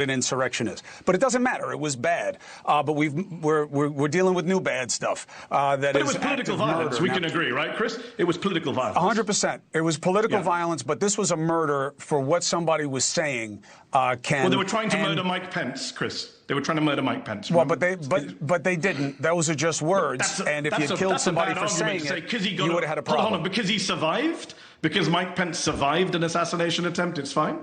an insurrection is. But it doesn't matter. It was bad. But we're dealing with new bad stuff. But it was political violence. We can agree, right, Chris? It was political violence. 100%. It was political violence, but this was a murder for what somebody was saying. Well, they were trying to murder Mike Pence, Chris. They were trying to murder Mike Pence. Well, but they didn't. Those are just words. And if you killed somebody for saying it, you would have had a problem. Hold on, because he survived? Because Mike Pence survived an assassination attempt, it's fine?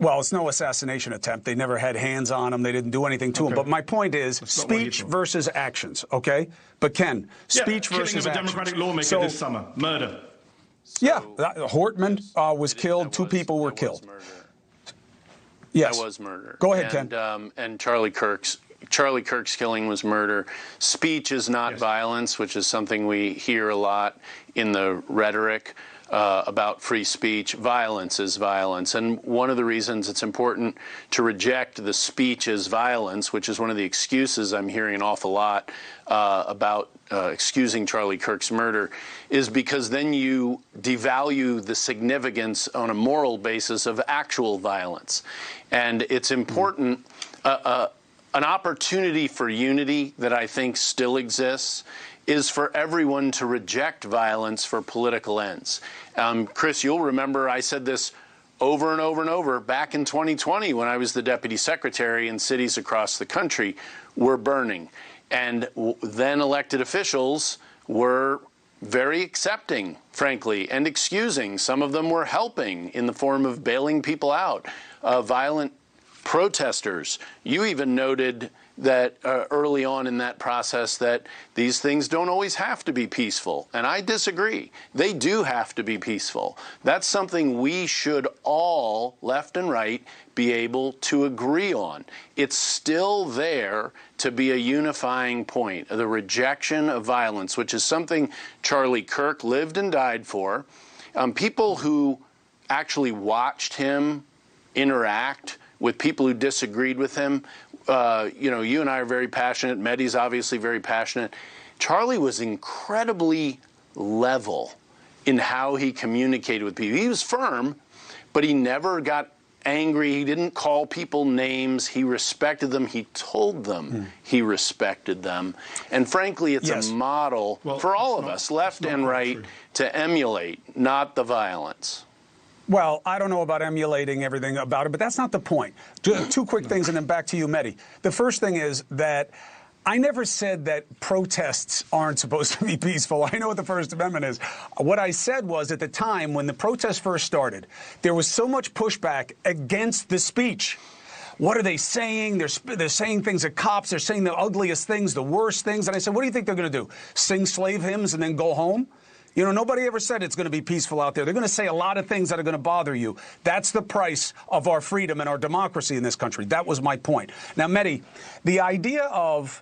Well, it's no assassination attempt. They never had hands on him. They didn't do anything to him. But my point is speech versus actions, okay? But, Ken, speech versus actions. Killing of a Democratic lawmaker this summer. Murder. Yeah. Hortman was killed. Two people were killed. Yes. That was murder. Go ahead, Ken. And Charlie Kirk's killing was murder. Speech is not violence, which is something we hear a lot in the rhetoric about free speech. Violence is violence. And one of the reasons it's important to reject the speech as violence, which is one of the excuses I'm hearing an awful lot about excusing Charlie Kirk's murder, is because then you devalue the significance on a moral basis of actual violence. And it's important, an opportunity for unity that I think still exists is for everyone to reject violence for political ends. Chris, you'll remember I said this over and over and over back in 2020 when I was the deputy secretary and cities across the country were burning. And then elected officials were very accepting, frankly, and excusing. Some of them were helping in the form of bailing people out, violent protesters. You even noted that early on in that process that these things don't always have to be peaceful. And I disagree. They do have to be peaceful. That's something we should all, left and right, be able to agree on. It's still there to be a unifying point, the rejection of violence, which is something Charlie Kirk lived and died for. People who actually watched him interact with people who disagreed with him, you and I are very passionate. Mehdi's obviously very passionate. Charlie was incredibly level in how he communicated with people. He was firm, but he never got angry. He didn't call people names. He respected them. He told them he respected them. And frankly, it's a model for all of us, left and right, to emulate, not the violence. Well, I don't know about emulating everything about it, but that's not the point. Two quick things, and then back to you, Mehdi. The first thing is that I never said that protests aren't supposed to be peaceful. I know what the First Amendment is. What I said was at the time when the protests first started, there was so much pushback against the speech. What are they saying? They're saying things at cops. They're saying the ugliest things, the worst things. And I said, what do you think they're going to do? Sing slave hymns and then go home? You know, nobody ever said it's going to be peaceful out there. They're going to say a lot of things that are going to bother you. That's the price of our freedom and our democracy in this country. That was my point. Now, Mehdi, the idea of,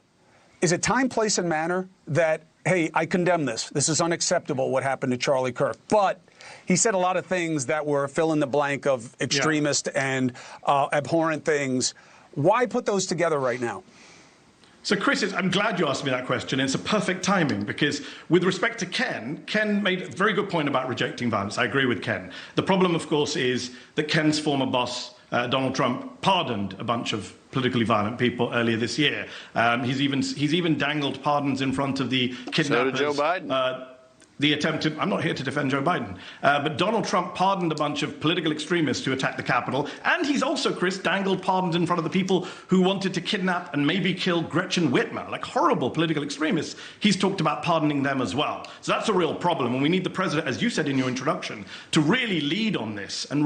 is it time, place, and manner that, hey, I condemn this. This is unacceptable, what happened to Charlie Kirk. But he said a lot of things that were fill in the blank of extremist and abhorrent things. Why put those together right now? So, Chris, I'm glad you asked me that question. It's a perfect timing because with respect to Ken made a very good point about rejecting violence. I agree with Ken. The problem, of course, is that Ken's former boss, Donald Trump, pardoned a bunch of politically violent people earlier this year. He's even dangled pardons in front of the kidnappers. So did Joe Biden. The attempt to, I'm not here to defend Joe Biden, but Donald Trump pardoned a bunch of political extremists who attacked the Capitol, and he's also, Chris, dangled pardons in front of the people who wanted to kidnap and maybe kill Gretchen Whitmer, like horrible political extremists. He's talked about pardoning them as well. So that's a real problem, and we need the president, as you said in your introduction, to really lead on this and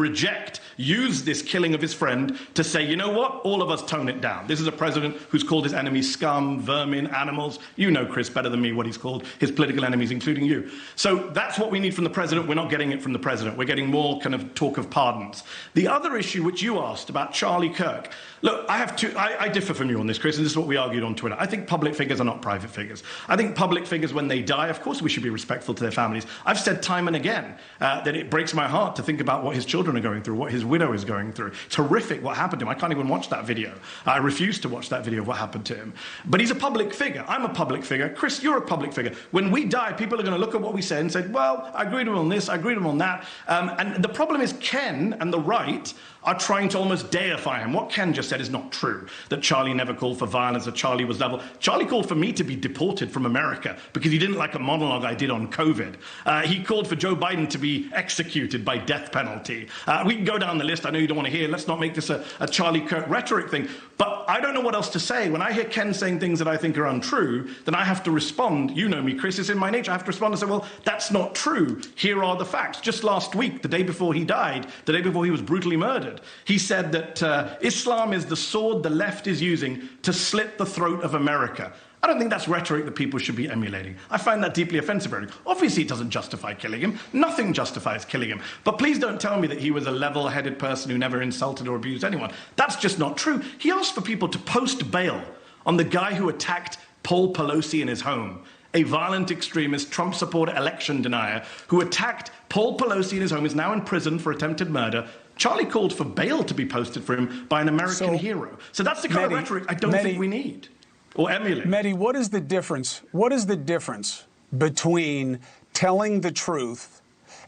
use this killing of his friend to say, you know what, all of us tone it down. This is a president who's called his enemies scum, vermin, animals. You know, Chris, better than me what he's called his political enemies, including you. So that's what we need from the president. We're not getting it from the president. We're getting more kind of talk of pardons. The other issue which you asked about Charlie Kirk. Look, I differ from you on this, Chris, and this is what we argued on Twitter. I think public figures are not private figures. I think public figures, when they die, of course we should be respectful to their families. I've said time and again that it breaks my heart to think about what his children are going through, what his widow is going through. It's horrific what happened to him. I can't even watch that video. I refuse to watch that video of what happened to him. But he's a public figure. I'm a public figure. Chris, you're a public figure. When we die, people are going to look at what we said and said, well, I agreed with him on this, I agreed with him on that. And the problem is Ken and the right are trying to almost deify him. What Ken just said is not true, that Charlie never called for violence, that Charlie was level. Charlie called for me to be deported from America because he didn't like a monologue I did on COVID. He called for Joe Biden to be executed by death penalty. We can go down the list. I know you don't want to hear. Let's not make this a Charlie Kirk rhetoric thing. But I don't know what else to say. When I hear Ken saying things that I think are untrue, then I have to respond. You know me, Chris. It's in my nature. I have to respond and say, well, that's not true. Here are the facts. Just last week, the day before he died, the day before he was brutally murdered, he said that Islam is the sword the left is using to slit the throat of America. I don't think that's rhetoric that people should be emulating. I find that deeply offensive rhetoric. Obviously, it doesn't justify killing him. Nothing justifies killing him. But please don't tell me that he was a level-headed person who never insulted or abused anyone. That's just not true. He asked for people to post bail on the guy who attacked Paul Pelosi in his home, a violent extremist, Trump supporter, election denier, who attacked Paul Pelosi in his home, is now in prison for attempted murder. Charlie called for bail to be posted for him by an American hero. So that's the kind of rhetoric I don't think we need or emulate. Mehdi, what is the difference? What is the difference between telling the truth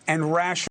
and rational?